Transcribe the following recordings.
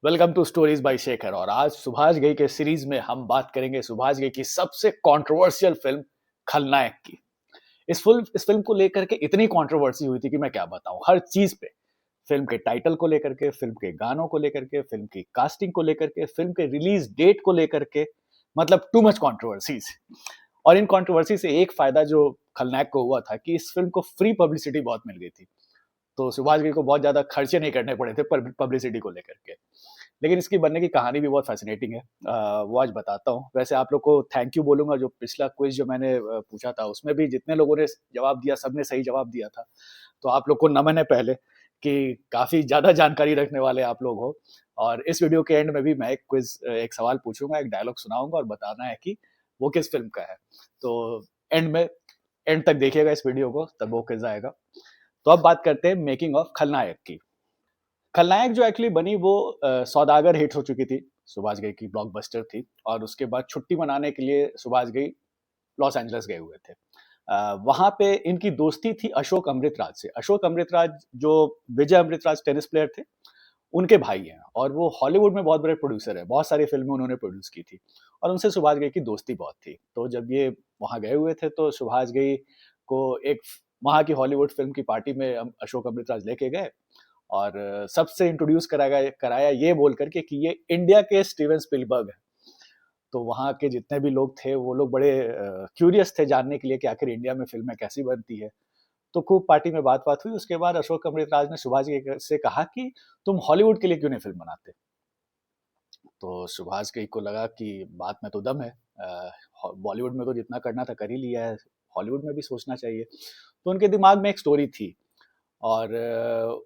Welcome to stories by Shekhar. और आज सुभाष घई के सीरीज में हम बात करेंगे सुभाष घई की सबसे कंट्रोवर्शियल फिल्म खलनायक की। इस फिल्म को लेकर के इतनी कंट्रोवर्सी हुई थी कि मैं क्या बताऊं, हर चीज पे। फिल्म के टाइटल को लेकर के, फिल्म के गानों को लेकर के, फिल्म की कास्टिंग को लेकर के, फिल्म के रिलीज डेट को लेकर के, मतलब टू मच कंट्रोवर्सीज। और इन कंट्रोवर्सी से एक फायदा जो खलनायक को हुआ था कि इस फिल्म को फ्री पब्लिसिटी बहुत मिल गई थी। तो सुभाष घई को बहुत ज्यादा खर्चे नहीं करने पड़े थे पब्लिसिटी को लेकर के। लेकिन इसकी बनने की कहानी भी बहुत फैसिनेटिंग है। वो आज बताता हूँ। वैसे आप लोग को थैंक यू बोलूंगा, जो पिछला क्विज जो मैंने पूछा था उसमें भी जितने लोगों ने जवाब दिया सबने सही जवाब दिया था। तो आप लोग को नमन है पहले कि काफी ज्यादा जानकारी रखने वाले आप लोग हो। और इस वीडियो के एंड में भी मैं एक सवाल पूछूंगा, एक डायलॉग सुनाऊंगा और बताना है कि वो किस फिल्म का है। तो एंड में एंड तक देखिएगा इस वीडियो को, तब वो क्विज आएगा। तो अब बात करते हैं मेकिंग ऑफ खलनायक की। खलनायक जो एक्चुअली बनी वो सौदागर हिट हो चुकी थी, सुभाष घई की ब्लॉकबस्टर थी। और उसके बाद छुट्टी मनाने के लिए सुभाष घई लॉस एंजल्स गए हुए थे। वहां पे इनकी दोस्ती थी अशोक अमृतराज से। अशोक अमृतराज जो विजय अमृतराज टेनिस प्लेयर थे, उनके भाई हैं। और वो हॉलीवुड में बहुत बड़े प्रोड्यूसर है, बहुत सारी फिल्में उन्होंने प्रोड्यूस की थी। और उनसे सुभाष घई की दोस्ती बहुत थी। तो जब ये वहां गए हुए थे तो सुभाष घई को एक वहां की हॉलीवुड फिल्म की पार्टी में अशोक अमृतराज लेके गए। और सबसे इंट्रोड्यूस कराया कराया ये बोल करके कि ये इंडिया के स्टीवन स्पिलबर्ग है। तो वहाँ के जितने भी लोग थे वो लोग बड़े क्यूरियस थे जानने के लिए कि आखिर इंडिया में फिल्में कैसी बनती है। तो खूब पार्टी में बात बात हुई। उसके बाद अशोक अमृतराज ने सुभाष घई से कहा कि तुम हॉलीवुड के लिए क्यों नहीं फिल्म बनाते। तो सुभाष घई को लगा कि बात में तो दम है, बॉलीवुड में तो जितना करना था कर ही लिया है, हॉलीवुड में भी सोचना चाहिए। तो उनके दिमाग में एक स्टोरी थी। और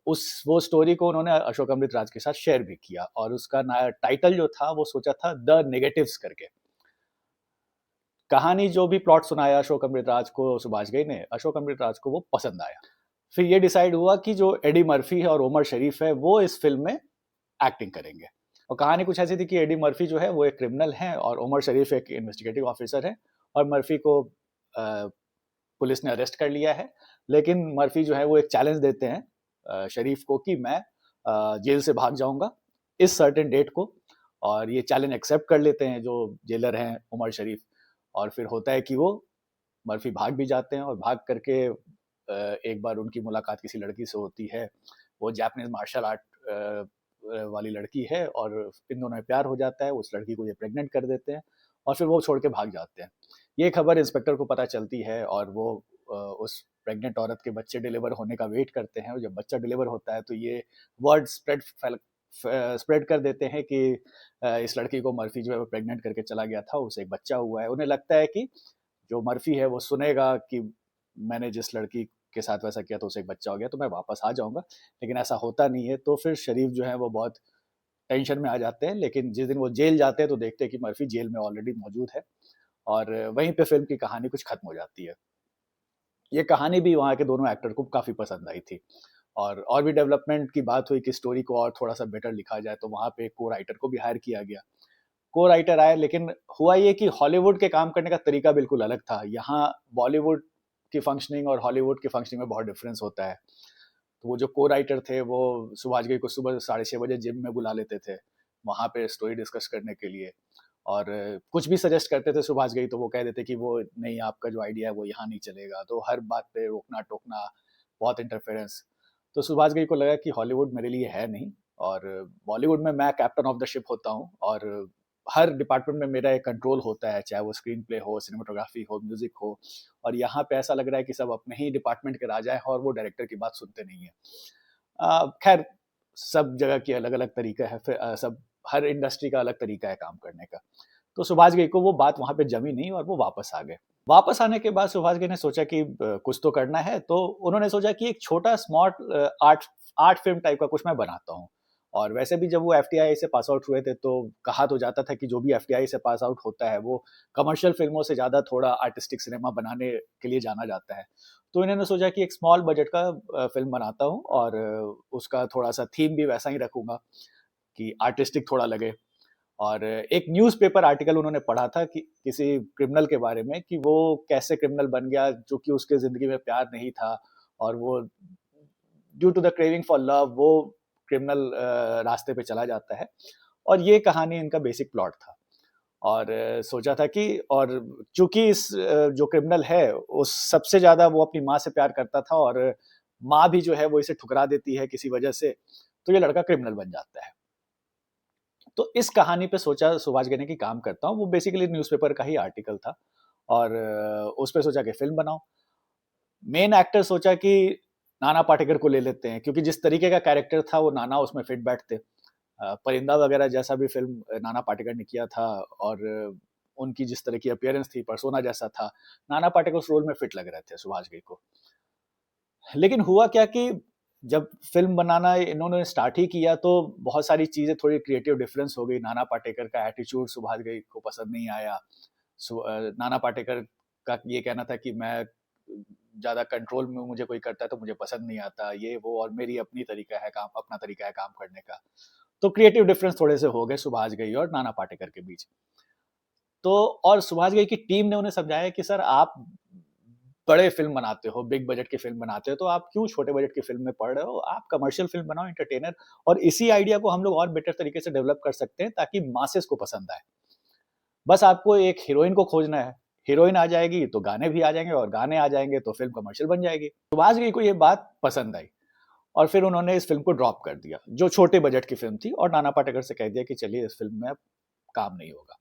उस वो स्टोरी को उन्होंने अशोक अमृतराज के साथ शेयर भी किया। और उसका टाइटल जो था वो सोचा था द नेगेटिव्स करके। कहानी जो भी प्लॉट सुनाया अशोक अमृतराज को सुभाष घई ने, अशोक अमृतराज को वो पसंद आया। फिर ये डिसाइड हुआ कि जो एडी मर्फी है और ओमर शरीफ है वो इस फिल्म में एक्टिंग करेंगे। और कहानी कुछ ऐसी थी कि एडी मर्फी जो है वो एक क्रिमिनल है और ओमर शरीफ एक इन्वेस्टिगेटिव ऑफिसर है। और मर्फी को पुलिस ने अरेस्ट कर लिया है। लेकिन मर्फी जो है वो एक चैलेंज देते हैं शरीफ को कि मैं जेल से भाग जाऊंगा इस सर्टेन डेट को। और ये चैलेंज एक्सेप्ट कर लेते हैं जो जेलर हैं उमर शरीफ। और फिर होता है कि वो मर्फी भाग भी जाते हैं। और भाग करके एक बार उनकी मुलाकात किसी लड़की से होती है। वो जापानीज मार्शल आर्ट वाली लड़की है। और इन दोनों में प्यार हो जाता है, उस लड़की को ये प्रेग्नेंट कर देते हैं। और फिर वो छोड़ के भाग जाते हैं। ये खबर इंस्पेक्टर को पता चलती है और वो उस प्रेग्नेंट औरत के बच्चे डिलीवर होने का वेट करते हैं। और जब बच्चा डिलीवर होता है तो ये वर्ड स्प्रेड कर देते हैं कि इस लड़की को मर्फी जो है वो प्रेग्नेंट करके चला गया था, उसे एक बच्चा हुआ है। उन्हें लगता है कि जो मर्फी है वो सुनेगा कि मैंने जिस लड़की के साथ वैसा किया तो उसे एक बच्चा हो गया, तो मैं वापस आ जाऊंगा। लेकिन ऐसा होता नहीं है। तो फिर शरीफ जो है वो बहुत टेंशन में आ जाते हैं। लेकिन जिस दिन वो जेल जाते हैं तो देखते हैं कि मर्फी जेल में ऑलरेडी मौजूद है। और वहीं पे फिल्म की कहानी कुछ खत्म हो जाती है। ये कहानी भी वहाँ के दोनों एक्टर को काफ़ी पसंद आई थी। और भी डेवलपमेंट की बात हुई कि स्टोरी को और थोड़ा सा बेटर लिखा जाए, तो वहाँ पे को राइटर को भी हायर किया गया। को राइटर आए, लेकिन हुआ ये कि हॉलीवुड के काम करने का तरीका बिल्कुल अलग था। यहाँ बॉलीवुड की फंक्शनिंग और हॉलीवुड की फंक्शनिंग में बहुत डिफरेंस होता है। तो वो जो को राइटर थे वो सुभाष घई को सुबह 6:30 बजे जिम में बुला लेते थे, वहाँ पे स्टोरी डिस्कस करने के लिए। और कुछ भी सजेस्ट करते थे सुभाष घई तो वो कह देते कि वो नहीं, आपका जो आइडिया है वो यहाँ नहीं चलेगा। तो हर बात पे रोकना टोकना, बहुत इंटरफेरेंस। तो सुभाष घई को लगा कि हॉलीवुड मेरे लिए है नहीं। और बॉलीवुड में मैं कैप्टन ऑफ द शिप होता हूँ। और हर डिपार्टमेंट में मेरा एक कंट्रोल होता है, चाहे वो स्क्रीन प्ले हो, सिनेमाटोग्राफी हो, म्यूजिक हो। और यहाँ पे ऐसा लग रहा है कि सब अपने ही डिपार्टमेंट के राजा हैं और वो डायरेक्टर की बात सुनते नहीं है। खैर, सब जगह की अलग अलग तरीका है। फिर सब हर इंडस्ट्री का अलग तरीका है काम करने का। तो सुभाष घई को वो बात वहां पे जमी नहीं और वो वापस आ गए। वापस आने के बाद सुभाष घई ने सोचा कि कुछ तो करना है। तो उन्होंने सोचा कि एक छोटा smart art art film type का कुछ मैं बनाता हूँ। और वैसे भी जब वो एफटीआई से पास आउट हुए थे तो कहा तो जाता था कि जो भी एफटीआई से पास आउट होता है वो कमर्शियल फिल्मों से ज्यादा थोड़ा आर्टिस्टिक सिनेमा बनाने के लिए जाना जाता है। तो इन्होंने सोचा कि एक स्मॉल बजट का फिल्म बनाता हूँ। और उसका थोड़ा सा थीम भी वैसा ही रखूंगा कि आर्टिस्टिक थोड़ा लगे। और एक न्यूज़पेपर आर्टिकल उन्होंने पढ़ा था कि किसी क्रिमिनल के बारे में, कि वो कैसे क्रिमिनल बन गया, जो कि उसके ज़िंदगी में प्यार नहीं था। और वो due to the craving for love वो क्रिमिनल रास्ते पे चला जाता है, और ये कहानी इनका बेसिक प्लॉट था। और सोचा था कि, और चूंकि इस जो क्रिमिनल है उस सबसे ज्यादा वो अपनी माँ से प्यार करता था, और माँ भी जो है वो इसे ठुकरा देती है किसी वजह से, तो ये लड़का क्रिमिनल बन जाता है। तो इस कहानी पे सोचा सुभाष घई ने कि काम करता हूँ, वो बेसिकली न्यूज़पेपर का ही आर्टिकल था, और उस पे सोचा कि फिल्म बनाऊं। मेन एक्टर सोचा कि नाना पाटेकर को ले लेते हैं, क्योंकि जिस तरीके का कैरेक्टर था वो नाना उसमें फिट बैठते। परिंदा वगैरह जैसा भी फिल्म नाना पाटेकर ने किया था, और उनकी जिस तरह की अपीयरेंस थी, पर्सोना जैसा था, नाना पाटेकर उस रोल में फिट लग रहे थे सुभाष घई को। लेकिन हुआ क्या कि जब फिल्म बनाना इन्होंने स्टार्ट ही किया तो बहुत सारी चीजें थोड़ी क्रिएटिव डिफरेंस हो गई। नाना पाटेकर का एटीट्यूड सुभाष घई को पसंद नहीं आया। नाना पाटेकर का ये कहना था कि मैं ज्यादा कंट्रोल में मुझे कोई करता है तो मुझे पसंद नहीं आता, ये वो, और मेरी अपनी तरीका है काम, अपना तरीका है काम करने का। तो क्रिएटिव डिफरेंस थोड़े से हो गए सुभाष घई और नाना पाटेकर के बीच। तो और सुभाष घई की टीम ने उन्हें समझाया कि सर आप बड़े फिल्म बनाते हो, बिग बजट की फिल्म बनाते हो, तो आप क्यों छोटे बजट की फिल्म में पड़ रहे हो? आप कमर्शियल फिल्म बनाओ, एंटरटेनर, और इसी आइडिया को हम लोग और बेटर तरीके से डेवलप कर सकते हैं ताकि मासेस को पसंद आए। बस आपको एक हीरोइन को खोजना है, हीरोइन आ जाएगी तो गाने भी आ जाएंगे, और गाने आ जाएंगे तो फिल्म कमर्शियल बन जाएगी। सुभाष घई को ये बात पसंद आई, और फिर उन्होंने इस फिल्म को ड्रॉप कर दिया, जो छोटे बजट की फिल्म थी, और नाना पाटेकर से कह दिया कि चलिए इस फिल्म में अब काम नहीं होगा।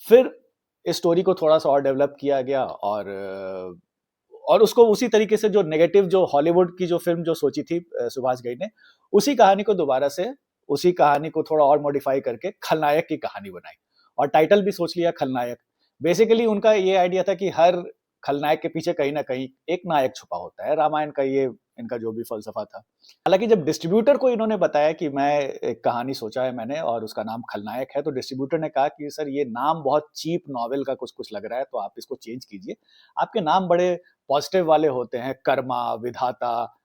फिर इस स्टोरी को थोड़ा सा और डेवलप किया गया, और उसको उसी तरीके से जो नेगेटिव, जो हॉलीवुड की जो फिल्म जो सोची थी सुभाष घई ने, उसी कहानी को दोबारा से, उसी कहानी को थोड़ा और मॉडिफाई करके खलनायक की कहानी बनाई, और टाइटल भी सोच लिया खलनायक। बेसिकली उनका ये आइडिया था कि हर खलनायक के पीछे कहीं ना कहीं एक नायक छुपा होता है। रामायण का ये इनका जो भी फलसफा था। हालांकि जब डिस्ट्रीब्यूटर को इन्होंने बताया कि मैं एक कहानी सोचा है मैंने और उसका नाम खलनायक है, तो डिस्ट्रीब्यूटर ने कहा कि सर ये नाम बहुत चीप नॉवेल का कुछ कुछ लग रहा है, तो आप इसको चेंज कीजिए। आपके नाम बड़े पॉजिटिव वाले होते हैं, कर्मा, विधाता,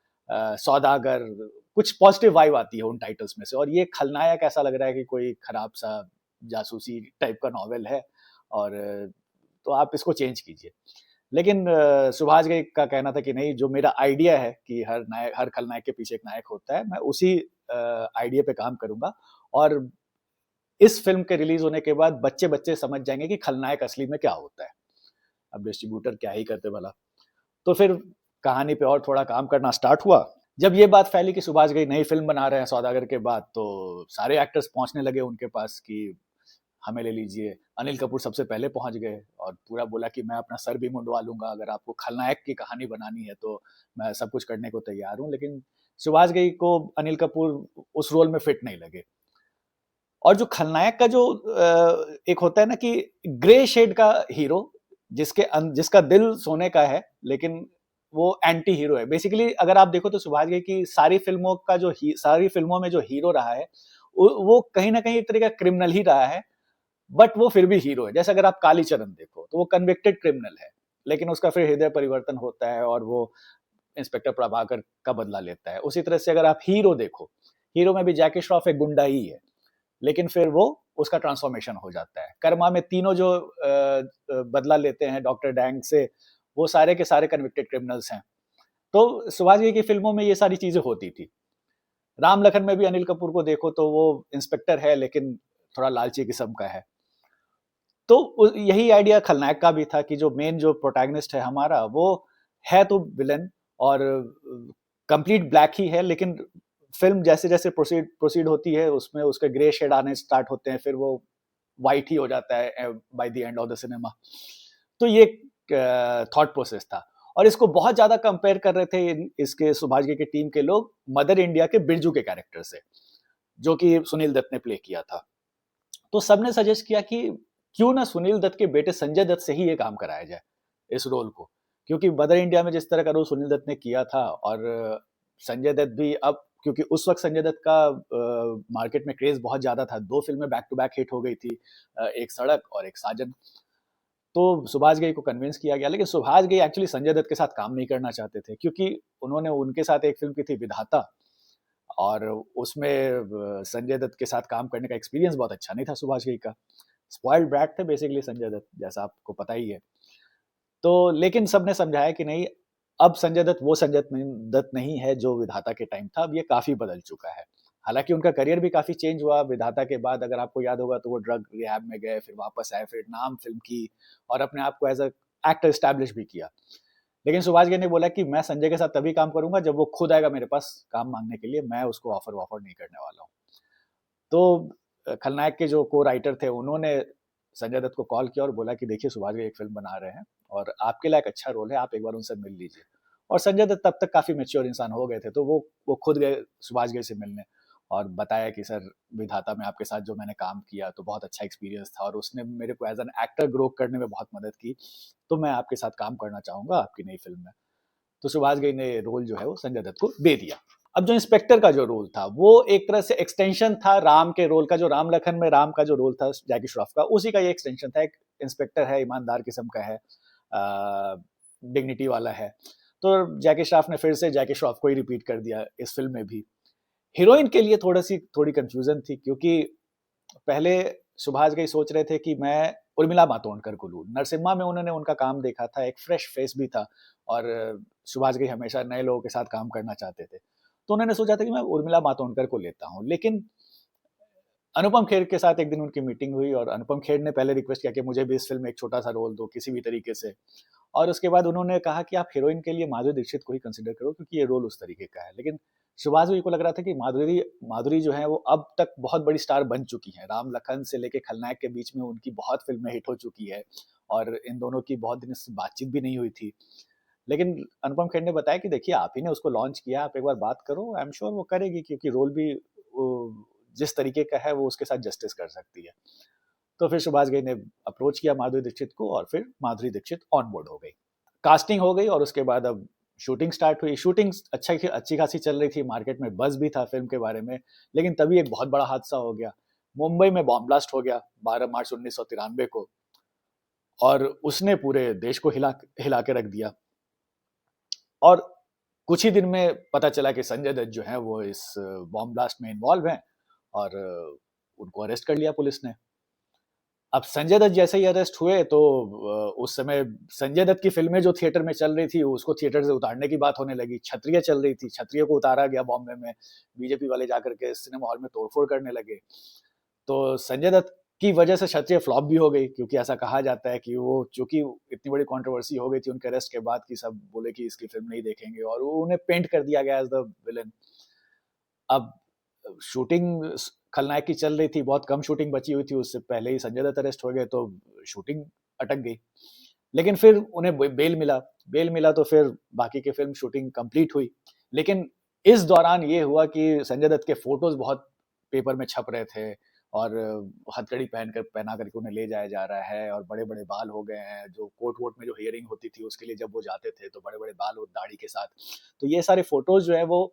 सौदागर, कुछ पॉजिटिव वाइब आती है उन टाइटल्स में से, और ये खलनायक ऐसा लग रहा है कि कोई खराब सा जासूसी टाइप का नॉवेल है, और तो आप इसको चेंज कीजिए। लेकिन सुभाष घई का कहना था कि नहीं, जो मेरा आइडिया है कि हर खलनायक के पीछे एक नायक होता है, मैं उसी आइडिया पे काम करूंगा, और इस फिल्म के रिलीज होने के बाद बच्चे बच्चे समझ जाएंगे कि खलनायक असली में क्या होता है। अब डिस्ट्रीब्यूटर क्या ही करते भला। तो फिर कहानी पे और थोड़ा काम करना स्टार्ट हुआ। जब ये बात फैली कि सुभाष घई नई फिल्म बना रहे हैं सौदागर के बाद, तो सारे एक्टर्स पहुंचने लगे उनके पास कि हमें ले लीजिए। अनिल कपूर सबसे पहले पहुंच गए और पूरा बोला कि मैं अपना सर भी मुंडवा लूंगा, अगर आपको खलनायक की कहानी बनानी है तो मैं सब कुछ करने को तैयार हूं। लेकिन सुभाष घई को अनिल कपूर उस रोल में फिट नहीं लगे। और जो खलनायक का जो एक होता है ना कि ग्रे शेड का हीरो, जिसका दिल सोने का है लेकिन वो एंटी हीरो है। बेसिकली अगर आप देखो तो सुभाष घई की सारी फिल्मों का जो सारी फिल्मों में जो हीरो रहा है, वो कहीं ना कहीं एक तरह का क्रिमिनल ही रहा है, बट वो फिर भी हीरो है। जैसे अगर आप कालीचरण देखो तो वो कन्विक्टेड क्रिमिनल है, लेकिन उसका फिर हृदय परिवर्तन होता है और वो इंस्पेक्टर प्रभाकर का बदला लेता है। उसी तरह से अगर आप हीरो देखो, हीरो में भी जैकी श्रॉफ एक गुंडा ही है, लेकिन फिर वो उसका ट्रांसफॉर्मेशन हो जाता है। कर्मा में तीनों जो बदला लेते हैं डॉक्टर डैंग से, वो सारे के सारे कन्विक्टेड क्रिमिनल्स हैं। तो सुभाष घई की फिल्मों में ये सारी चीजें होती थी। राम लखन में भी अनिल कपूर को देखो तो वो इंस्पेक्टर है लेकिन थोड़ा लालची किस्म का है। तो यही आइडिया खलनायक का भी था कि जो मेन जो प्रोटैगनिस्ट है हमारा, वो है तो विलन और कंप्लीट ब्लैक ही है, लेकिन फिल्म जैसे जैसे प्रोसीड होती है उसमें उसके ग्रे शेड आने स्टार्ट होते हैं, फिर वो वाइट ही हो जाता है by the end of the cinema. तो ये थॉट प्रोसेस था। और इसको बहुत ज्यादा कंपेयर कर रहे थे इसके सुभाष घई की टीम के लोग मदर इंडिया के बिरजू के कैरेक्टर से, जो कि सुनील दत्त ने प्ले किया था। तो सबने सजेस्ट किया कि क्यों ना सुनील दत्त के बेटे संजय दत्त से ही ये काम कराया जाए इस रोल को, क्योंकि मदर इंडिया में जिस तरह का रोल सुनील दत्त ने किया था, और संजय दत्त भी अब, क्योंकि उस वक्त संजय दत्त का मार्केट में क्रेज बहुत ज्यादा था, 2 फिल्में बैक टू बैक हिट हो गई थी, एक सड़क और एक साजन। तो सुभाष घई को कन्विंस किया गया, लेकिन सुभाष घई एक्चुअली संजय दत्त के साथ काम नहीं करना चाहते थे, क्योंकि उन्होंने उनके साथ एक फिल्म की थी विधाता, और उसमें संजय दत्त के साथ काम करने का एक्सपीरियंस बहुत अच्छा नहीं था सुभाष घई का। स्पॉइल्ड ब्रैट थे बेसिकली संजय दत्त, जैसा आपको पता ही है। तो लेकिन सबने समझाया कि नहीं, अब संजय दत्त वो दत्त नहीं है जो विधाता के टाइम था, अब ये काफ़ी बदल चुका है। हालाँकि उनका करियर भी काफ़ी चेंज हुआ विधाता के बाद, अगर आपको याद होगा तो वो ड्रग रिहैब में गए, फिर वापस आए, फिर नाम फ़िल्म की और अपने आप को एज़ अ एक्टर एस्टैब्लिश भी किया। लेकिन सुभाष घई ने बोला कि मैं संजय के साथ तभी काम करूँगा जब वो खुद आएगा मेरे पास काम माँगने के लिए, मैं उसको ऑफ़र-वॉफ़र नहीं करने वाला हूँ। तो खलनायक के जो को-राइटर थे उन्होंने संजय दत्त को कॉल किया और बोला कि देखिए सुभाष घई एक फ़िल्म बना रहे हैं और आपके लिए एक अच्छा रोल है, आप एक बार उनसे मिल लीजिए। और संजय दत्त तब तक काफ़ी मैच्योर इंसान हो गए थे, तो वो खुद गए सुभाष घई से मिलने और बताया कि सर विधाता में आपके साथ जो मैंने काम किया तो बहुत अच्छा एक्सपीरियंस था और उसने मेरे को एज़ एन एक्टर ग्रो करने में बहुत मदद की, तो मैं आपके साथ काम करना चाहूँगा आपकी नई फ़िल्म में। तो सुभाष घई ने रोल जो है वो संजय दत्त को दे दिया। अब जो इंस्पेक्टर का जो रोल था वो एक तरह से एक्सटेंशन था राम के रोल का, जो राम लखन में राम का जो रोल था जैकी श्रॉफ का, उसी का ये एक्सटेंशन था। एक इंस्पेक्टर है, ईमानदार किस्म का है, डिग्निटी वाला है। तो जैकी श्रॉफ ने फिर से जैकी श्रॉफ को ही रिपीट कर दिया इस फिल्म में भी। हीरोइन के लिए थोड़ी कंफ्यूजन थी क्योंकि पहले सुभाष घई सोच रहे थे कि मैं उर्मिला मातोंडकर को लूं। नरसिम्हा में उन्होंने उनका काम देखा था, एक फ्रेश फेस भी था और सुभाष घई हमेशा नए लोगों के साथ काम करना चाहते थे, तो उन्होंने सोचा था कि मैं उर्मिला मातोंडकर को लेता हूं। लेकिन अनुपम खेर के साथ एक दिन उनकी मीटिंग हुई और अनुपम खेर ने पहले रिक्वेस्ट किया कि मुझे भी इस फिल्म में एक छोटा सा रोल दो किसी भी तरीके से, और उसके बाद उन्होंने कहा कि आप हीरोइन के लिए माधुरी दीक्षित को ही कंसिडर करो क्योंकि ये रोल उस तरीके का है। लेकिन सुभाष घई को लग रहा था कि माधुरी माधुरी जो है वो अब तक बहुत बड़ी स्टार बन चुकी हैं। राम लखन से लेके खलनायक के बीच में उनकी बहुत फिल्में हिट हो चुकी है और इन दोनों की बहुत दिन से बातचीत भी नहीं हुई थी। लेकिन अनुपम खेर ने बताया कि देखिए आप ही ने उसको लॉन्च किया, आप एक बार बात करो, आई एम श्योर वो करेगी क्योंकि रोल भी जिस तरीके का है वो उसके साथ जस्टिस कर सकती है। तो फिर सुभाष घई ने अप्रोच किया माधुरी दीक्षित को और फिर माधुरी दीक्षित ऑन बोर्ड हो गई, कास्टिंग हो गई और उसके बाद अब शूटिंग स्टार्ट हुई। शूटिंग अच्छी खासी चल रही थी, मार्केट में बज़ भी था फ़िल्म के बारे में, लेकिन तभी एक बहुत बड़ा हादसा हो गया। मुंबई में बॉम्ब ब्लास्ट हो गया 12 मार्च 1993 को और उसने पूरे देश को हिला के रख दिया। और कुछ ही दिन में पता चला कि संजय दत्त जो हैं वो इस बॉम्ब ब्लास्ट में इन्वॉल्व हैं और उनको अरेस्ट कर लिया पुलिस ने। अब संजय दत्त जैसे ही अरेस्ट हुए तो उस समय संजय दत्त की फिल्में जो थिएटर में चल रही थी उसको थिएटर से उतारने की बात होने लगी। क्षत्रिय चल रही थी, क्षत्रिय को उतारा गया बॉम्बे में, बीजेपी वाले जाकर के सिनेमा हॉल में तोड़फोड़ करने लगे। तो संजय दत्त की वजह से क्षत्रिय फ्लॉप भी हो गई क्योंकि ऐसा कहा जाता है कि वो चूंकि इतनी बड़ी कंट्रोवर्सी हो गई थी उनके अरेस्ट के बाद कि सब बोले कि इसकी फिल्म नहीं देखेंगे और उन्हें पेंट कर दिया गया एज द विलन। अब शूटिंग खलनायक की चल रही थी, बहुत कम शूटिंग बची हुई थी, उससे पहले ही संजय दत्त अरेस्ट हो गए तो शूटिंग अटक गई। लेकिन फिर उन्हें बेल मिला तो फिर बाकी की फिल्म शूटिंग कंप्लीट हुई। लेकिन इस दौरान ये हुआ कि संजय दत्त के फोटोज बहुत पेपर में छप रहे थे और हथकड़ी पहना करके उन्हें ले जाया जा रहा है और बड़े बड़े बाल हो गए हैं। जो कोर्ट वोट में जो हियरिंग होती थी उसके लिए जब वो जाते थे तो बड़े बड़े बाल और दाढ़ी के साथ, तो ये सारे फोटोज जो है वो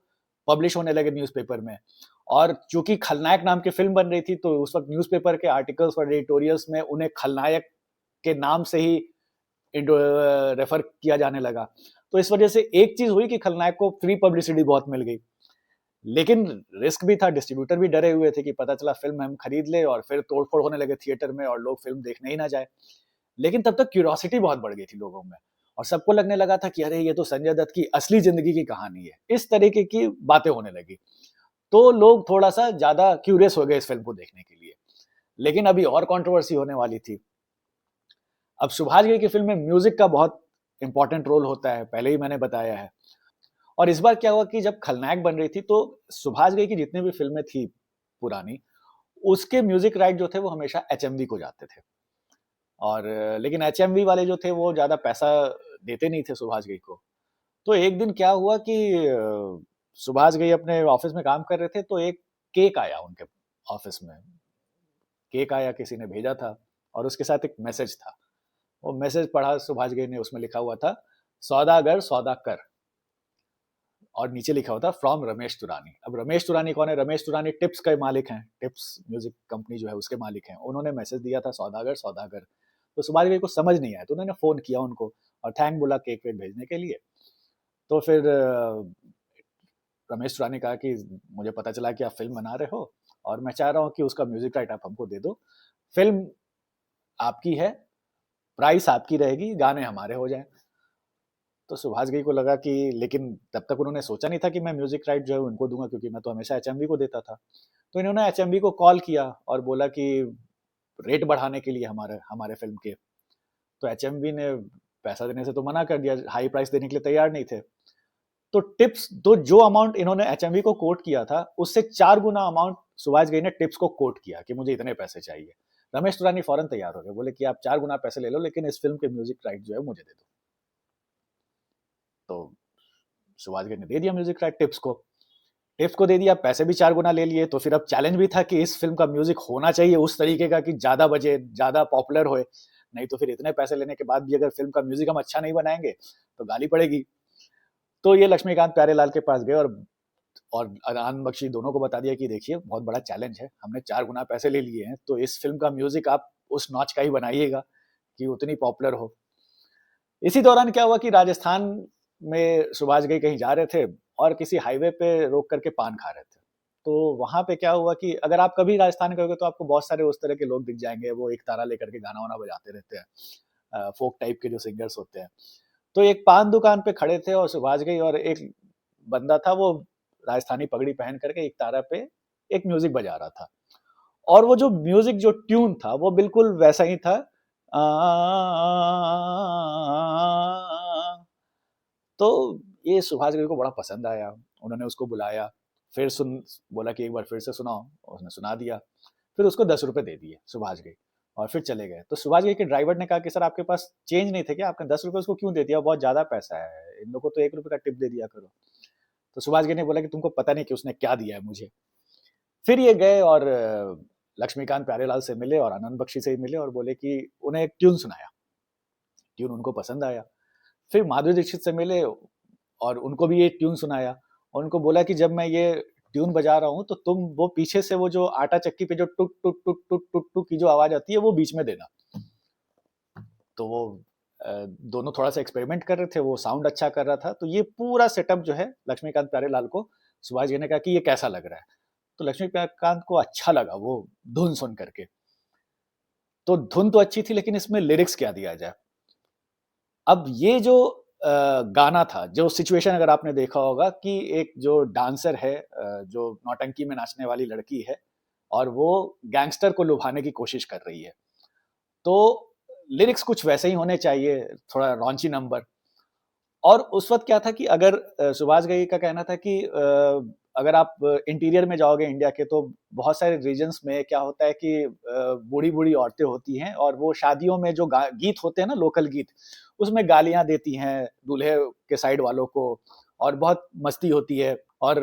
पब्लिश होने लगे न्यूज़पेपर में। और चूंकि खलनायक नाम की फिल्म बन रही थी तो उस वक्त न्यूज़पेपर के आर्टिकल्स और एडिटोरियल्स में उन्हें खलनायक के नाम से ही रेफर किया जाने लगा। तो इस वजह से एक चीज हुई कि खलनायक को फ्री पब्लिसिटी बहुत मिल गई, लेकिन रिस्क भी था, डिस्ट्रीब्यूटर भी डरे हुए थे कि पता चला फिल्म हम खरीद ले और फिर तोड़फोड़ होने लगे थिएटर में और लोग फिल्म देखने ही ना जाए। लेकिन तब तक क्यूरियोसिटी बहुत बढ़ गई थी लोगों में और सबको लगने लगा था कि अरे ये तो संजय दत्त की असली जिंदगी की कहानी है, इस तरीके की बातें होने लगी। तो लोग थोड़ा सा ज्यादा क्यूरियस हो गए इस फिल्म को देखने के लिए। लेकिन अभी और कंट्रोवर्सी होने वाली थी। अब सुभाष घई की फिल्म में म्यूजिक का बहुत इंपॉर्टेंट रोल होता है, पहले ही मैंने बताया है। और इस बार क्या हुआ कि जब खलनायक बन रही थी तो सुभाष घई की जितनी भी फिल्में थी पुरानी, उसके म्यूजिक राइट जो थे वो हमेशा एचएमवी को जाते थे। और लेकिन एचएमवी वाले जो थे वो ज्यादा पैसा देते नहीं थे सुभाष घई को। तो एक दिन क्या हुआ कि सुभाष घई अपने ऑफिस में काम कर रहे थे तो एक केक आया उनके ऑफिस में। केक आया, किसी ने भेजा था और उसके साथ एक मैसेज था। वो मैसेज पढ़ा सुभाष घई ने, उसमें लिखा हुआ था सौदागर सौदा कर और नीचे लिखा हुआ था फ्रॉम रमेश तुरानी। अब रमेश तुरानी कौन है? रमेश तुरानी टिप्स के मालिक हैं, टिप्स म्यूजिक कंपनी जो है उसके मालिक हैं। उन्होंने मैसेज दिया था सौदागर सौदागर। तो सुभाष घई को समझ नहीं आया तो उन्होंने फोन किया उनको और थैंक बोला केक वेक भेजने के लिए। तो फिर रमेश तुरानी कहा कि मुझे पता चला कि आप फिल्म बना रहे हो और मैं चाह रहा हूँ कि उसका म्यूजिक राइट आप हमको दे दो। फिल्म आपकी है, प्राइस आपकी रहेगी, गाने हमारे हो जाए। तो सुभाष घई को लगा कि, लेकिन तब तक उन्होंने सोचा नहीं था कि मैं म्यूजिक राइट जो है उनको दूंगा, क्योंकि मैं तो हमेशा एचएमवी को देता था। तो इन्होंने एचएमवी को कॉल किया और बोला कि रेट बढ़ाने के लिए हमारे हमारे फिल्म के। तो एचएमवी ने पैसा देने से तो मना कर दिया, हाई प्राइस देने के लिए तैयार नहीं थे। तो टिप्स, तो जो अमाउंट इन्होंने एचएमवी को कोट किया था उससे 4 गुना अमाउंट सुभाष घई ने टिप्स को कोट किया कि मुझे इतने पैसे चाहिए। रमेश तुरानी फौरन तैयार हो गए, बोले कि आप 4 गुना पैसे ले लो, लेकिन इस फिल्म के म्यूजिक राइट जो है मुझे दे दो। तो सुभाष घई ने दे दिया म्यूजिक राइट टिप्स को। टिप्स को दे दिया, पैसे भी 4 गुना ले लिए। तो फिर अब चैलेंज भी था कि इस फिल्म का म्यूजिक होना चाहिए उस तरीके का कि ज्यादा बजे, ज्यादा पॉपुलर होए, नहीं तो फिर इतने पैसे लेने के बाद भी अगर फिल्म का म्यूजिक हम अच्छा नहीं बनाएंगे तो गाली पड़ेगी। तो ये लक्ष्मीकांत प्यारेलाल के पास गए और आनंद बख्शी दोनों को बता दिया कि देखिए बहुत बड़ा चैलेंज है, हमने 4 गुना पैसे ले लिए हैं, तो इस फिल्म का म्यूजिक आप उस नॉच का ही बनाइएगा कि उतनी पॉपुलर हो। इसी दौरान क्या हुआ कि राजस्थान में सुभाष घई कहीं जा रहे थे और किसी हाईवे पे रोक करके पान खा रहे थे। तो वहां पे क्या हुआ कि अगर आप कभी राजस्थान गए तो आपको बहुत सारे उस तरह के लोग दिख जाएंगे, वो एक तारा लेकर के गाना वाना बजाते रहते हैं, फोक टाइप के जो सिंगर्स होते हैं। तो एक पान दुकान पे खड़े थे और सुभाष घई और एक बंदा था, वो राजस्थानी पगड़ी पहन करके एक तारा पे एक म्यूजिक बजा रहा था। और वो जो म्यूजिक, जो ट्यून था वो बिल्कुल वैसा ही था। तो ये सुभाष घई को बड़ा पसंद आया, उन्होंने उसको बुलाया, फिर सुन बोला कि एक बार फिर से सुनाओ, उसने सुना दिया। फिर उसको 10 रुपए दे दिए सुभाष घई और फिर चले गए। तो सुभाष घई के ड्राइवर ने कहा कि सर आपके पास चेंज नहीं थे क्या, आपने 10 रुपए उसको क्यों दे दिया, बहुत ज्यादा पैसा है, इन लोगों को तो 1 रुपए का टिप दे दिया करो। तो सुभाष घई ने बोला कि तुमको पता नहीं कि उसने क्या दिया है मुझे। फिर ये गए और लक्ष्मीकांत प्यारेलाल से मिले और आनंद बख्शी से ही मिले और बोले कि उन्हें एक ट्यून सुनाया, ट्यून उनको पसंद आया। फिर माधुरी दीक्षित से मिले और उनको भी ये ट्यून सुनाया और उनको बोला कि जब मैं ये ट्यून बजा रहा हूँ तो तुम वो पीछे से वो जो आटा चक्की पे जो टुक टुक टुक टुक टुक टुक की जो आवाज आती है वो बीच में देना। तो वो दोनों थोड़ा सा एक्सपेरिमेंट कर रहे थे, वो साउंड अच्छा कर रहा था। तो ये पूरा सेटअप जो है लक्ष्मीकांत प्यारेलाल को सुभाष घई ने कहा कि ये कैसा लग रहा है। तो लक्ष्मीकांत को अच्छा लगा वो धुन सुन करके। तो धुन तो अच्छी थी, लेकिन इसमें लिरिक्स क्या दिया जाए। अब ये जो गाना था, जो सिचुएशन अगर आपने देखा होगा कि एक जो डांसर है, जो नौटंकी में नाचने वाली लड़की है और वो गैंगस्टर को लुभाने की कोशिश कर रही है। तो लिरिक्स कुछ वैसे ही होने चाहिए, थोड़ा रॉन्ची नंबर। और उस वक्त क्या था कि अगर सुभाष घई का कहना था कि अगर आप इंटीरियर में जाओगे इंडिया के, तो बहुत सारे रीजन्स में क्या होता है कि बूढ़ी बूढ़ी औरतें होती हैं और वो शादियों में जो गीत होते हैं ना, लोकल गीत, उसमें गालियां देती हैं दूल्हे के साइड वालों को और बहुत मस्ती होती है। और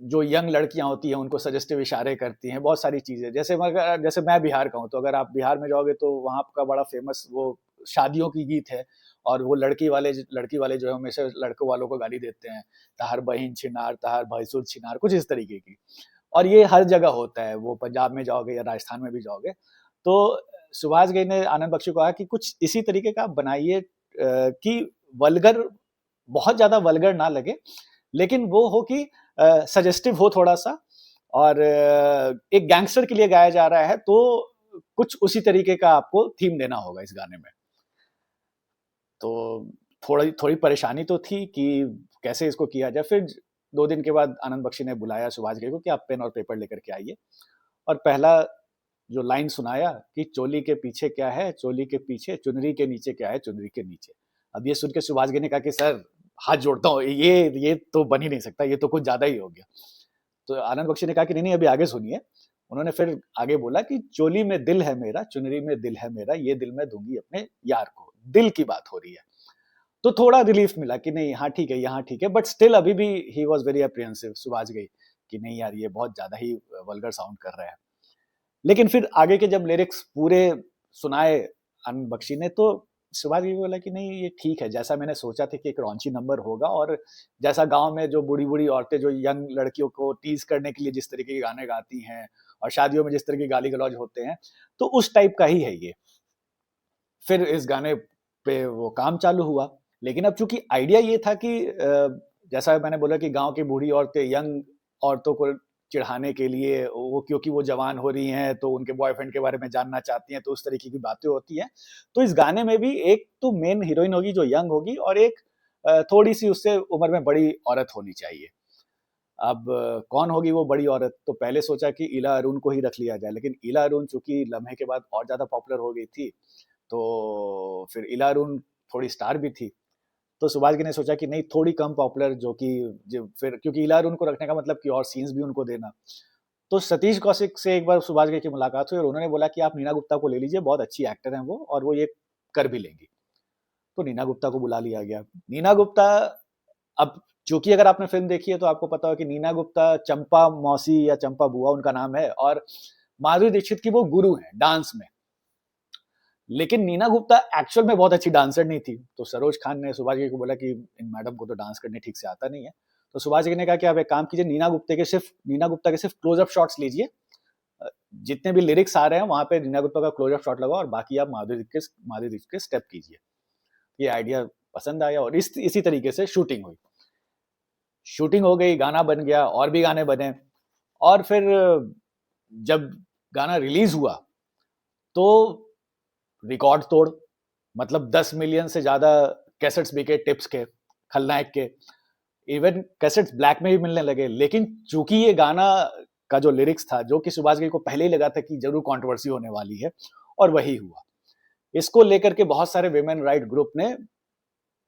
जो यंग लड़कियां होती हैं उनको सजेस्टिव इशारे करती हैं, बहुत सारी चीजें। जैसे मैं बिहार का हूँ, तो अगर आप बिहार में जाओगे तो वहाँ का बड़ा फेमस वो शादियों की गीत है और वो लड़की वाले जो है हमेशा लड़कों वालों को गाली देते हैं, तहार बहिन छिनार, तहार भैंसुर छिनार, कुछ इस तरीके की। और ये हर जगह होता है, वो पंजाब में जाओगे या राजस्थान में भी जाओगे। तो सुभाष घई ने आनंद बख्शी को कहा कि कुछ इसी तरीके का बनाइए कि वल्गर, बहुत ज्यादा वल्गर ना लगे, लेकिन वो हो कि सजेस्टिव हो थोड़ा सा। और एक गैंगस्टर के लिए गाया जा रहा है, तो कुछ उसी तरीके का आपको थीम देना होगा इस गाने में। तो थोड़ी थोड़ी परेशानी तो थी कि कैसे इसको किया जाए। फिर 2 दिन के बाद आनंद बख्शी ने बुलाया सुभाष घई को कि आप पेन और पेपर लेकर के आइए, और पहला जो लाइन सुनाया कि चोली के पीछे क्या है, चोली के पीछे, चुनरी के नीचे क्या है, चुनरी के नीचे। अब ये सुन के सुभाष घई ने कहा कि सर हाथ जोड़ता हूँ, ये तो बन ही नहीं सकता, ये तो कुछ ज्यादा ही हो गया। तो आनंद बख्शी ने कहा कि नहीं अभी आगे सुनिए। उन्होंने फिर आगे बोला कि चोली में दिल है मेरा, चुनरी में दिल है मेरा, ये दिल मैं दूंगी अपने यार को। दिल की बात हो रही है, तो थोड़ा रिलीफ मिला कि नहीं हाँ ठीक है, यहाँ ठीक है। बट स्टिल अभी भी he was very apprehensive Subhash Ghai कि नहीं यार ये बहुत ज्यादा ही वल्गर साउंड कर रहा है। लेकिन फिर आगे के जब लिरिक्स पूरे सुनाए आनंद बख्शी ने, तो सुभाष घई बोला कि नहीं ये ठीक है, जैसा मैंने सोचा था कि एक रॉन्ची नंबर होगा, और जैसा गांव में जो बूढ़ी बूढ़ी औरतें जो यंग लड़कियों को टीज करने के लिए जिस तरीके के गाने गाती हैं और शादियों में जिस तरह की गाली गलौज होते हैं, तो उस टाइप का ही है ये। फिर इस गाने पे वो काम चालू हुआ। लेकिन अब चूंकि आइडिया ये था कि जैसा मैंने बोला कि गांव की बूढ़ी औरतें यंग औरतों को चिढ़ाने के लिए, वो क्योंकि वो जवान हो रही हैं तो उनके बॉयफ्रेंड के बारे में जानना चाहती हैं, तो उस तरीके की बातें होती हैं। तो इस गाने में भी एक तो मेन हीरोइन होगी जो यंग होगी, और एक थोड़ी सी उससे उम्र में बड़ी औरत होनी चाहिए। अब कौन होगी वो बड़ी औरत, तो पहले सोचा कि इला अरुण को ही रख लिया जाए, लेकिन इला अरुण चूंकि लम्हे के बाद और ज्यादा पॉपुलर हो गई थी, तो फिर इला अरुण थोड़ी स्टार भी थी, तो सुभाष ने सोचा कि नहीं, थोड़ी कम पॉपुलर, जो कि फिर क्योंकि इला अरुण को रखने का मतलब कि और सीन्स भी उनको देना। तो सतीश कौशिक से एक बार सुभाष घई की मुलाकात हुई और उन्होंने बोला कि आप नीना गुप्ता को ले लीजिए, बहुत अच्छी एक्टर हैं वो, और वो ये कर भी लेंगी। तो नीना गुप्ता को बुला लिया गया। नीना गुप्ता, अब चूंकि अगर आपने फिल्म देखी है तो आपको पता हो कि नीना गुप्ता चंपा मौसी या चंपा बुआ उनका नाम है, और माधुरी दीक्षित की वो गुरु हैं डांस में। लेकिन नीना गुप्ता एक्चुअल में बहुत अच्छी डांसर नहीं थी, तो सरोज खान ने सुभाष घई को बोला कि इन मैडम को तो डांस करने ठीक से आता नहीं है। तो सुभाष घई ने कहा कि आप एक काम कीजिए, नीना गुप्ता के सिर्फ क्लोजअप शॉट्स लीजिए, जितने भी लिरिक्स आ रहे हैं वहां पे नीना गुप्ता का क्लोजअप शॉट लगाओ, और बाकी आप माधुरी दीक्षित के स्टेप कीजिए। ये आइडिया पसंद आया और इसी तरीके से शूटिंग हुई। शूटिंग हो गई, गाना बन गया, और भी गाने बने, और फिर जब गाना रिलीज हुआ तो रिकॉर्ड तोड़, मतलब 10 मिलियन से ज्यादा कैसेट्स बिके टिप्स के, खलनायक के। इवन कैसेट्स ब्लैक में भी मिलने लगे। लेकिन चूंकि ये गाना का जो लिरिक्स था, जो कि सुभाष घई को पहले ही लगा था कि जरूर कंट्रोवर्सी होने वाली है, और वही हुआ। इसको लेकर के बहुत सारे विमेन राइट ग्रुप ने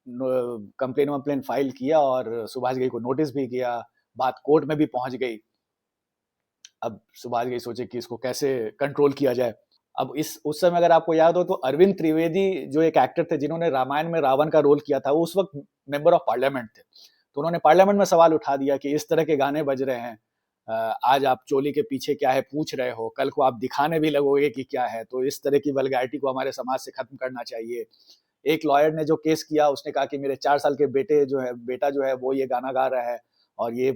कंप्लेन फाइल किया और सुभाष घई को नोटिस भी किया, बात कोर्ट में भी पहुंच गई। अब सुभाष घई सोचे कि इसको कैसे कंट्रोल किया जाए। अब उस समय अगर आपको याद हो तो अरविंद त्रिवेदी जो एक एक्टर थे जिन्होंने रामायण में रावण का रोल किया था, वो उस वक्त मेंबर ऑफ पार्लियामेंट थे। तो उन्होंने पार्लियामेंट में सवाल उठा दिया कि इस तरह के गाने बज रहे हैं, आज आप चोली के पीछे क्या है पूछ रहे हो, कल को आप दिखाने भी लगोगे कि क्या है, तो इस तरह की वल्गैरिटी को हमारे समाज से खत्म करना चाहिए। एक लॉयर ने जो केस किया, उसने कहा कि मेरे 4 साल के बेटा जो है वो ये गाना गा रहा है, और ये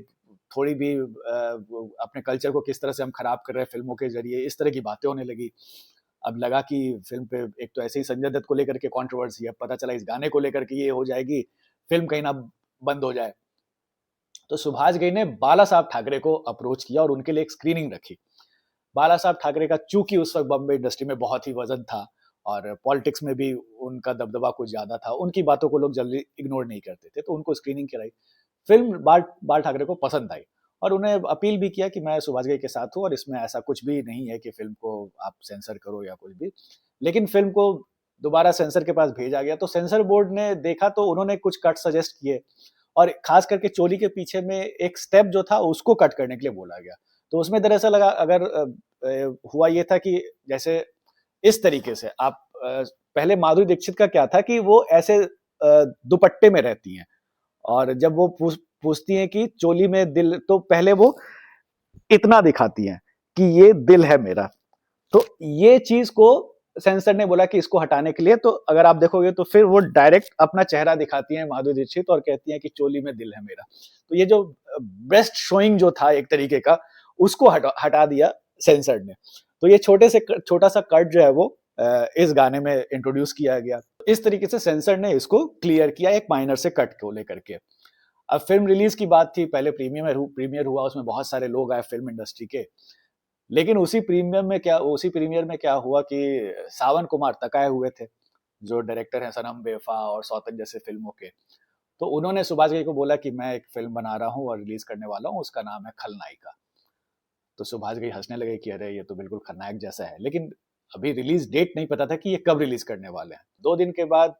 थोड़ी भी अपने कल्चर को किस तरह से हम खराब कर रहे हैं फिल्मों के जरिए, इस तरह की बातें होने लगी। अब लगा कि फिल्म पे एक तो ऐसे ही संजय दत्त को लेकर के कंट्रोवर्सी है, पता चला इस गाने को लेकर के ये हो जाएगी, फिल्म कहीं ना बंद हो जाए। तो सुभाष घई ने बाला साहब ठाकरे को अप्रोच किया और उनके लिए एक स्क्रीनिंग रखी। बाला साहब ठाकरे का चूंकि उस वक्त बॉम्बे इंडस्ट्री में बहुत ही वजन था और पॉलिटिक्स में भी उनका दबदबा कुछ ज्यादा था, उनकी बातों को लोग जल्दी इग्नोर नहीं करते थे, तो उनको स्क्रीनिंग कराई। फिल्म बाल ठाकरे को पसंद आई और उन्हें अपील भी किया कि मैं सुभाष घई के साथ हूँ और इसमें ऐसा कुछ भी नहीं है कि फिल्म को आप सेंसर करो या कुछ भी। लेकिन फिल्म को दोबारा सेंसर के पास भेजा गया, तो सेंसर बोर्ड ने देखा तो उन्होंने कुछ कट सजेस्ट किए, और खास करके चोली के पीछे में एक स्टेप जो था उसको कट करने के लिए बोला गया। तो उसमें दरअसल अगर हुआ ये था कि जैसे इस तरीके से आप पहले माधुरी दीक्षित का क्या था कि वो ऐसे दुपट्टे में रहती हैं, और जब वो पूछती हैं कि चोली में दिल, तो पहले वो इतना दिखाती हैं कि ये दिल है मेरा। तो ये चीज को सेंसर ने बोला कि इसको हटाने के लिए, तो अगर आप देखोगे तो फिर वो डायरेक्ट अपना चेहरा दिखाती हैं माधुरी दीक्षित और कहती हैं कि चोली में दिल है मेरा। तो ये जो ब्रेस्ट शोइंग जो था एक तरीके का, उसको हटा दिया सेंसर ने। तो ये छोटा सा कट जो है वो इस गाने में इंट्रोड्यूस किया गया। इस तरीके से सेंसर ने इसको क्लियर किया एक माइनर से कट को लेकर के। अब फिल्म रिलीज की बात थी, पहले प्रीमियर हुआ, उसमें बहुत सारे लोग आए फिल्म इंडस्ट्री के। लेकिन उसी प्रीमियर में क्या हुआ कि सावन कुमार तक आए हुए थे, जो डायरेक्टर हैं सनम बेवफा और सौतन जैसे फिल्मों के। तो उन्होंने सुभाष घई को बोला कि मैं एक फिल्म बना रहा हूँ और रिलीज करने वाला हूँ, उसका नाम है खलनायिका। तो सुभाष घई हंसने लगे कि अरे ये तो बिल्कुल खलनायक जैसा है, लेकिन अभी रिलीज डेट नहीं पता था कि ये कब रिलीज करने वाले हैं। 2 दिन के बाद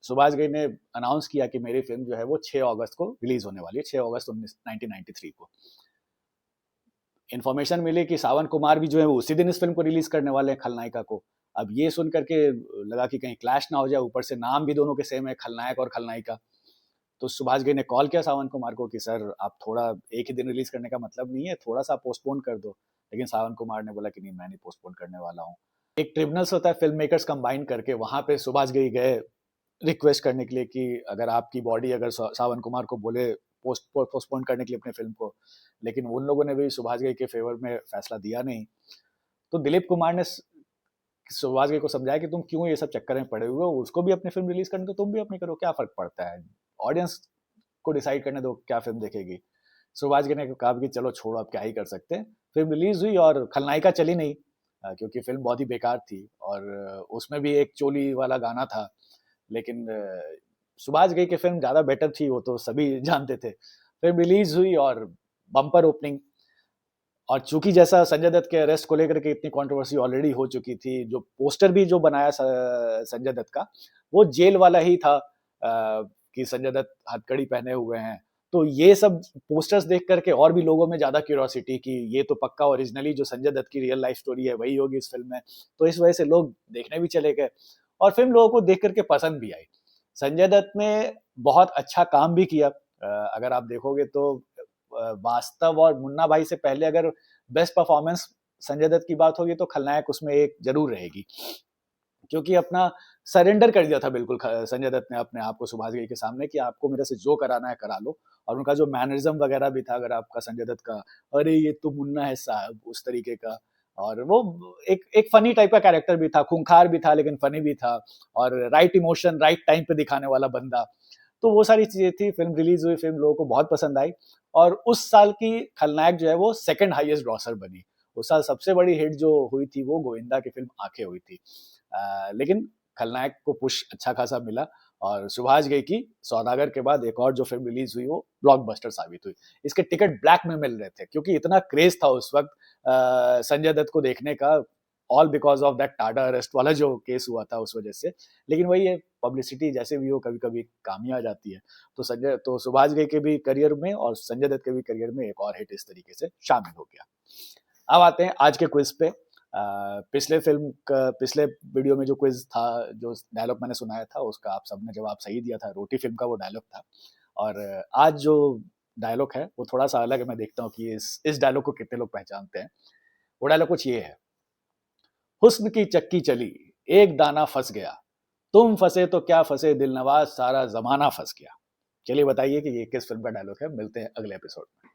सुभाष घई ने अनाउंस किया कि मेरी फिल्म जो है वो 6 अगस्त को रिलीज होने वाली है, 6 अगस्त 1993 को। इन्फॉर्मेशन मिली कि सावन कुमार भी जो है वो उसी दिन इस फिल्म को रिलीज करने वाले हैं, खलनायिका को। अब ये सुन करके लगा कि कहीं क्लैश ना हो जाए, ऊपर से नाम भी दोनों के सेम है, खलनायक और खलनायिका। तो सुभाष घई ने कॉल किया सावन कुमार को कि सर आप थोड़ा एक ही दिन रिलीज करने का मतलब नहीं है, थोड़ा सा पोस्टपोन कर दो। लेकिन सावन कुमार ने बोला कि नहीं, मैं नहीं पोस्टपोन करने वाला हूँ। एक ट्रिब्यूनल्स होता है फिल्म मेकर्स कंबाइन करके, वहां पे सुभाष घई गए रिक्वेस्ट करने के लिए कि अगर आपकी बॉडी अगर सावन कुमार को बोले पोस्टपोन करने के लिए अपने फिल्म को, लेकिन उन लोगों ने भी सुभाष घई के फेवर में फैसला दिया नहीं। तो दिलीप कुमार ने सुभाष घई को समझाया कि तुम क्यों ये सब चक्कर में पड़े हुए हो, उसको भी अपनी फिल्म रिलीज करने दो, तुम भी अपनी करो, क्या फर्क पड़ता है, ऑडियंस को डिसाइड करने दो क्या फिल्म देखेगी। सुभाष घई ने कहा कि चलो छोड़ो, अब क्या ही कर सकते हैं। फिल्म रिलीज हुई और खलनायिका चली नहीं, क्योंकि फिल्म बहुत ही बेकार थी और उसमें भी एक चोली वाला गाना था। लेकिन सुभाष घई की फिल्म ज़्यादा बेटर थी, वो तो सभी जानते थे। फिल्म रिलीज़ हुई और बम्पर ओपनिंग, और चूँकि जैसा संजय दत्त के अरेस्ट को लेकर के इतनी कंट्रोवर्सी ऑलरेडी हो चुकी थी, जो पोस्टर भी जो बनाया संजय दत्त का, वो जेल वाला ही था, कि संजय दत्त हथकड़ी पहने हुए हैं। तो ये सब पोस्टर्स देख कर के और भी लोगों में ज़्यादा क्यूरियोसिटी कि ये तो पक्का ओरिजिनली जो संजय दत्त की रियल लाइफ स्टोरी है वही होगी इस फ़िल्म में। तो इस वजह से लोग देखने भी चले गए और फ़िल्म लोगों को देख कर के पसंद भी आई। संजय दत्त ने बहुत अच्छा काम भी किया। अगर आप देखोगे तो वास्तव और मुन्ना भाई से पहले अगर बेस्ट परफॉर्मेंस संजय दत्त की बात होगी तो खलनायक उसमें एक जरूर रहेगी, क्योंकि अपना सरेंडर कर दिया था बिल्कुल संजय दत्त ने अपने आप को सुभाष घई के सामने कि आपको मेरे से जो कराना है करा लो। और उनका जो मैनरिज्म वगैरह भी था, अगर आपका संजय दत्त का, अरे ये तो मुन्ना है साहब, उस तरीके का। और वो एक एक फनी टाइप का कैरेक्टर भी था, खूंखार भी था लेकिन फनी भी था, और राइट इमोशन राइट टाइम पे दिखाने वाला बंदा। तो वो सारी चीजें थी। फिल्म रिलीज हुई, फिल्म लोगों को बहुत पसंद आई, और उस साल की खलनायक जो है वो सेकंड हाईएस्ट ग्रॉसर बनी। उस साल सबसे बड़ी हिट जो हुई थी वो गोविंदा की फिल्म आंखें हुई थी। लेकिन खलनायक को पुश अच्छा खासा मिला, और सुभाष घई की सौदागर के बाद एक और जो फिल्म रिलीज हुई वो ब्लॉकबस्टर साबित हुई। इसके टिकट ब्लैक में मिल रहे थे क्योंकि इतना क्रेज था उस वक्त संजय दत्त को देखने का, all because of that Tada arrest वाला जो केस हुआ था उस वजह से। लेकिन वही है, पब्लिसिटी जैसे भी हो कभी कभी काम ही आ जाती है। तो सुभाष घई के भी करियर में और संजय दत्त के भी करियर में एक और हिट इस तरीके से शामिल हो गया। अब आते हैं आज के क्विज पे। पिछले वीडियो में जो क्विज था, जो डायलॉग मैंने सुनाया था उसका आप सबने जवाब सही दिया था, रोटी फिल्म का वो डायलॉग था। और आज जो डायलॉग है वो थोड़ा सा अलग है, मैं देखता हूँ कि इस डायलॉग को कितने लोग पहचानते हैं। वो डायलॉग कुछ ये है, हुस्न की चक्की चली, एक दाना फंस गया, तुम फंसे तो क्या फंसे दिलनवाज, सारा जमाना फंस गया। चलिए बताइए कि ये किस फिल्म का डायलॉग है। मिलते हैं अगले एपिसोड में।